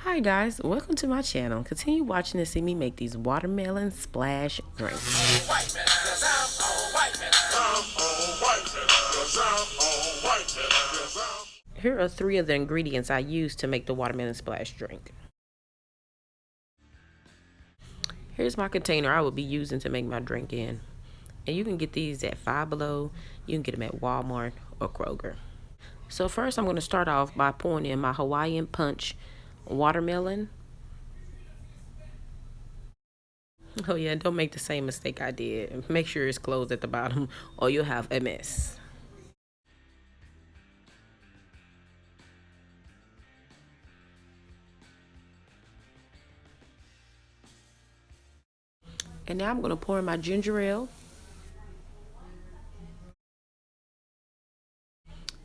Hi guys, welcome to my channel. Continue watching to see me make these watermelon splash drinks. Here are 3 of the ingredients I use to make the watermelon splash drink. Here's my container I will be using to make my drink in. And you can get these at Five Below. You can get them at Walmart or Kroger. So first I'm going to start off by pouring in my Hawaiian Punch watermelon. Oh yeah, don't make the same mistake I did. Make sure it's closed at the bottom or you'll have a mess. And now I'm going to pour in my ginger ale.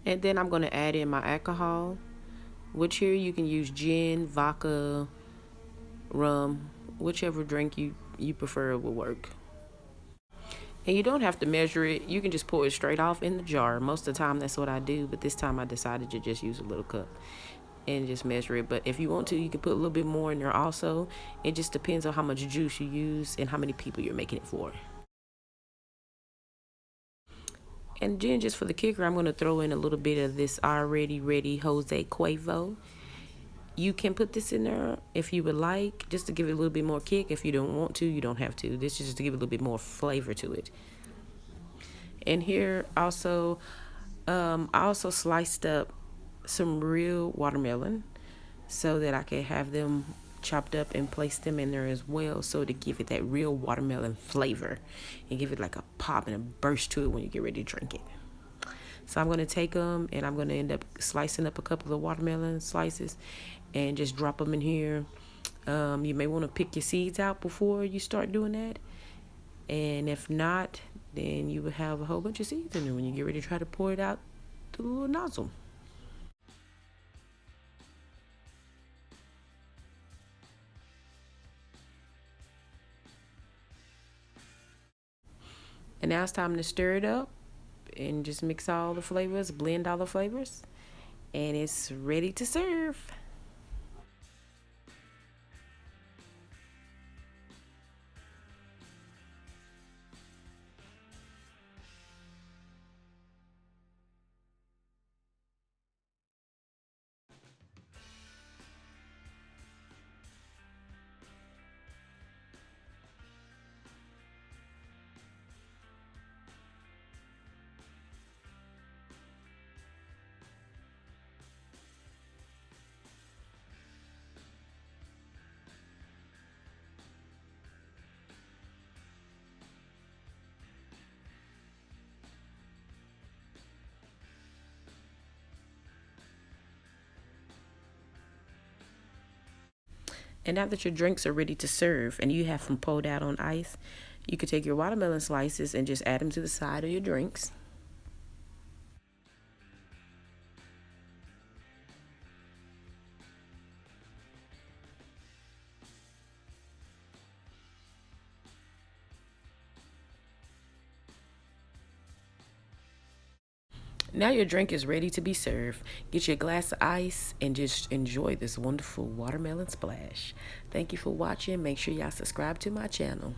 And then I'm going to add in my alcohol, which here you can use gin, vodka, rum, whichever drink you prefer will work. And you don't have to measure it. You can just pour it straight off in the jar. Most of the time that's what I do, but this time I decided to just use a little cup and just measure it. But if you want to, you can put a little bit more in there also. It just depends on how much juice you use and how many people you're making it for. And then just for the kicker, I'm going to throw in a little bit of this already ready Jose Cuervo. You can put this in there if you would like, just to give it a little bit more kick. If you don't want to, you don't have to. This is just to give it a little bit more flavor to it. And here also, I also sliced up some real watermelon so that I can have them chopped up and place them in there as well, so to give it that real watermelon flavor and give it like a pop and a burst to it when you get ready to drink it. So I'm going to take them and I'm going to end up slicing up a couple of watermelon slices and just drop them in here. You may want to pick your seeds out before you start doing that, and if not, then you will have a whole bunch of seeds in there when you get ready to try to pour it out through the little nozzle. And now it's time to stir it up and just mix all the flavors, blend all the flavors, and it's ready to serve. And now that your drinks are ready to serve and you have them pulled out on ice, you could take your watermelon slices and just add them to the side of your drinks. Now your drink is ready to be served. Get your glass of ice and just enjoy this wonderful watermelon splash. Thank you for watching. Make sure y'all subscribe to my channel.